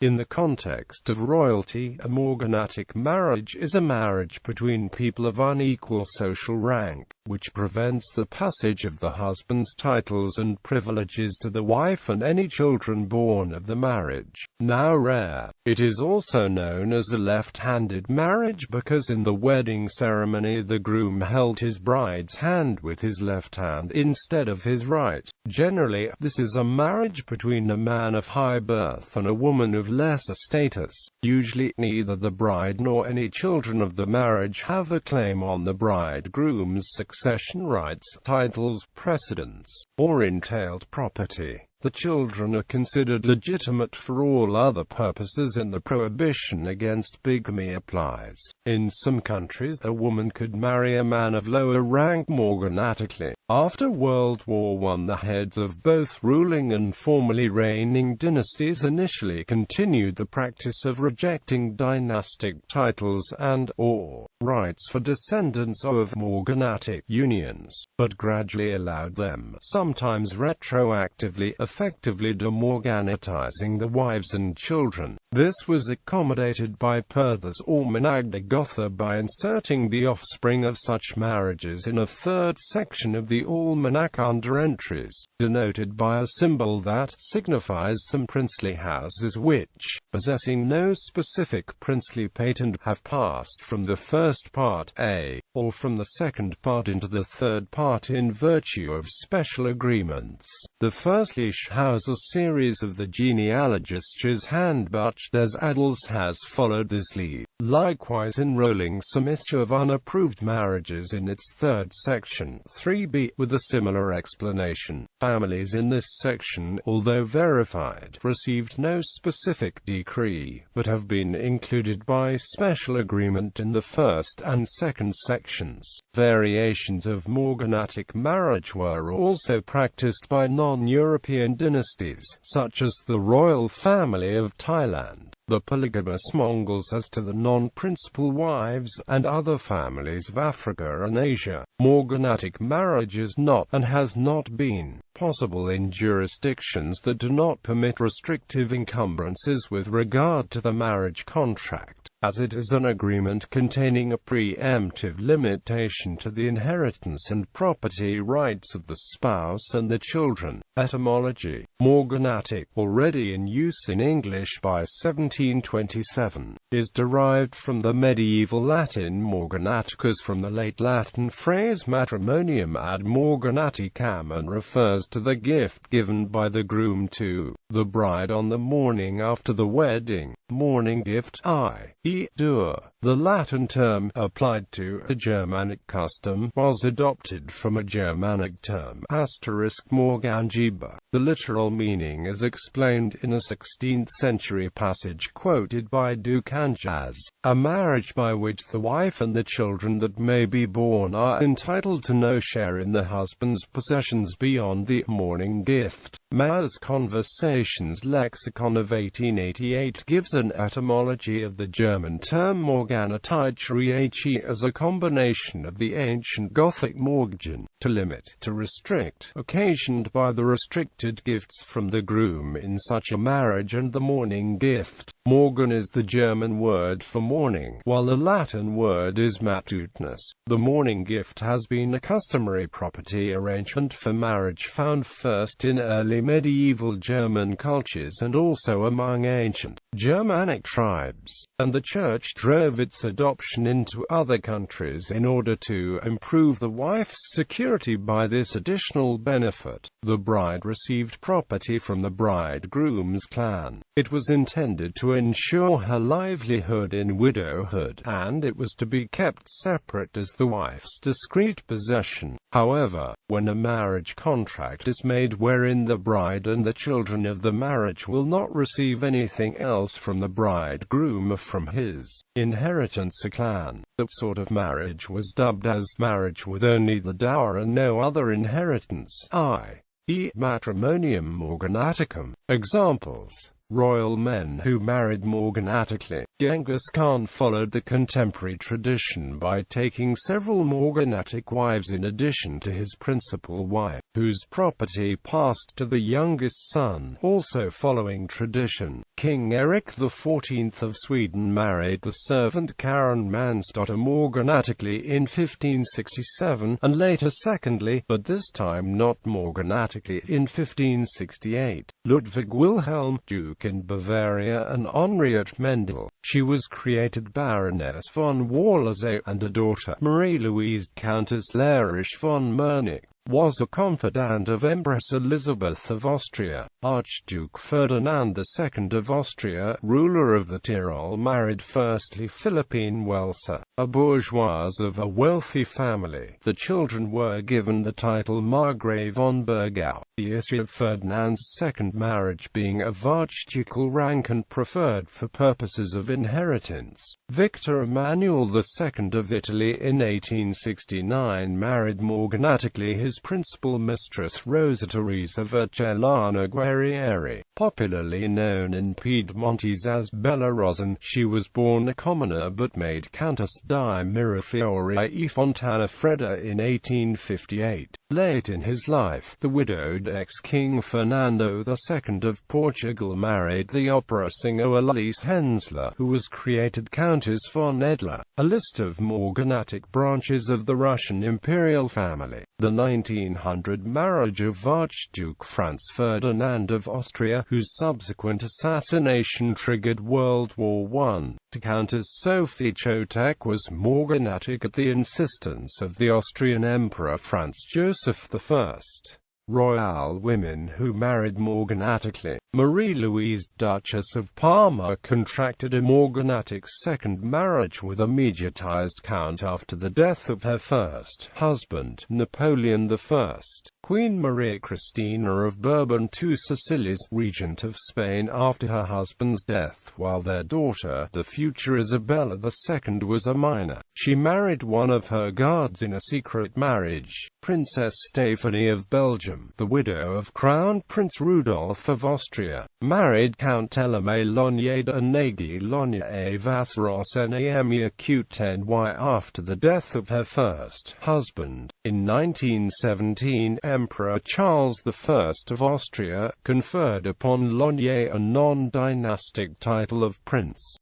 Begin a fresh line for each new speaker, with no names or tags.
In the context of royalty, a morganatic marriage is a marriage between people of unequal social rank, which prevents the passage of the husband's titles and privileges to the wife and any children born of the marriage. Now rare, it is also known as a left-handed marriage because in the wedding ceremony the groom held his bride's hand with his left hand instead of his right. Generally, this is a marriage between a man of high birth and a woman of lesser status. Usually, neither the bride nor any children of the marriage have a claim on the bridegroom's succession rights, titles, precedence, or entailed property. The children are considered legitimate for all other purposes and the prohibition against bigamy applies. In some countries, a woman could marry a man of lower rank morganatically. After World War I, the heads of both ruling and formerly reigning dynasties initially continued the practice of rejecting dynastic titles and/or rights for descendants of morganatic unions, but gradually allowed them, sometimes retroactively, effectively demorganatizing the wives and children. This was accommodated by Perthes Almanach de Gotha by inserting the offspring of such marriages in a third section of the almanac under entries, denoted by a symbol that signifies some princely houses which, possessing no specific princely patent, have passed from the first part A, or from the second part into the third part in virtue of special agreements. The Fürstliche Haus, a series of the genealogist's Handbuch des Adels, has followed this lead, likewise enrolling some issue of unapproved marriages in its third section, 3b, with a similar explanation. Families in this section, although verified, received no specific decree, but have been included by special agreement in the first and second sections. Variations of morganatic marriage were also practiced by non-European dynasties, such as the royal family of Thailand, the polygamous Mongols as to the non-principal wives, and other families of Africa and Asia. Morganatic marriage is not, and has not been, possible in jurisdictions that do not permit restrictive encumbrances with regard to the marriage contract, as it is an agreement containing a preemptive limitation to the inheritance and property rights of the spouse and the children. Etymology: morganatic, already in use in English by 1727, is derived from the medieval Latin morganaticus from the late Latin phrase matrimonium ad morganaticam and refers to the gift given by the groom to the bride on the morning after the wedding. Morning gift, i.e. dur. The Latin term, applied to a Germanic custom, was adopted from a Germanic term, *morgangiba. The literal meaning is explained in a 16th-century passage quoted by Ducange as, a marriage by which the wife and the children that may be born are entitled to no share in the husband's possessions beyond the morning gift. Ma's Conversations lexicon of 1888 gives an etymology of the German term Morganatiche as a combination of the ancient Gothic morgen, to limit, to restrict, occasioned by the restricted gifts from the groom in such a marriage, and the morning gift. Morgen is the German word for morning, while the Latin word is matutinus. The morning gift has been a customary property arrangement for marriage found first in early medieval German cultures and also among ancient Germanic tribes, and the Church drove its adoption into other countries in order to improve the wife's security by this additional benefit. The bride received property from the bridegroom's clan. It was intended to ensure her livelihood in widowhood, and it was to be kept separate as the wife's discrete possession. However, when a marriage contract is made wherein the bride and the children of the marriage will not receive anything else from the bridegroom or from his inheritance, a clan, that sort of marriage was dubbed as marriage with only the dower and no other inheritance, i.e. matrimonium morganaticum. Examples: Royal men who married morganatically. Genghis Khan followed the contemporary tradition by taking several morganatic wives in addition to his principal wife, whose property passed to the youngest son. Also following tradition, King Erik XIV of Sweden married the servant Karen Mansdotter morganatically in 1567, and later secondly, but this time not morganatically, in 1568, Ludwig Wilhelm, Duke in Bavaria, and Henriette Mendel. She was created Baroness von Wörlitzer, and a daughter, Marie-Louise Countess Lerisch von Murnich, was a confidant of Empress Elizabeth of Austria. Archduke Ferdinand II of Austria, ruler of the Tyrol, married firstly Philippine Welser, a bourgeoise of a wealthy family. The children were given the title Margrave von Burgau, the issue of Ferdinand's second marriage being of archducal rank and preferred for purposes of inheritance. Victor Emmanuel II of Italy in 1869 married morganatically his principal mistress Rosa Teresa Vercellana Guerrieri, popularly known in Piedmontese as Bella Rosin. She was born a commoner but made Countess di Mirafiori e Fontana Fredda in 1858. Late in his life, the widowed ex-King Fernando II of Portugal married the opera singer Elise Hensler, who was created Countess von Edler. A list of morganatic branches of the Russian imperial family. The 1900 marriage of Archduke Franz Ferdinand of Austria, whose subsequent assassination triggered World War I, to Countess Sophie Chotek was morganatic at the insistence of the Austrian Emperor Franz Joseph I. Royal women who married morganatically. Marie-Louise, Duchess of Parma, contracted a morganatic second marriage with a mediatized count after the death of her first husband, Napoleon I. Queen Maria Cristina of Bourbon to Sicilies, regent of Spain after her husband's death, while their daughter, the future Isabella II, was a minor. She married one of her guards in a secret marriage, Princess Stephanie of Belgium, the widow of Crown Prince Rudolph of Austria, married Count Eleme Lonier de Nagy Lonia e Vassaros Nemia Qtny after the death of her first husband. In 1917, Emperor Charles I of Austria conferred upon Lonier a non-dynastic title of Prince.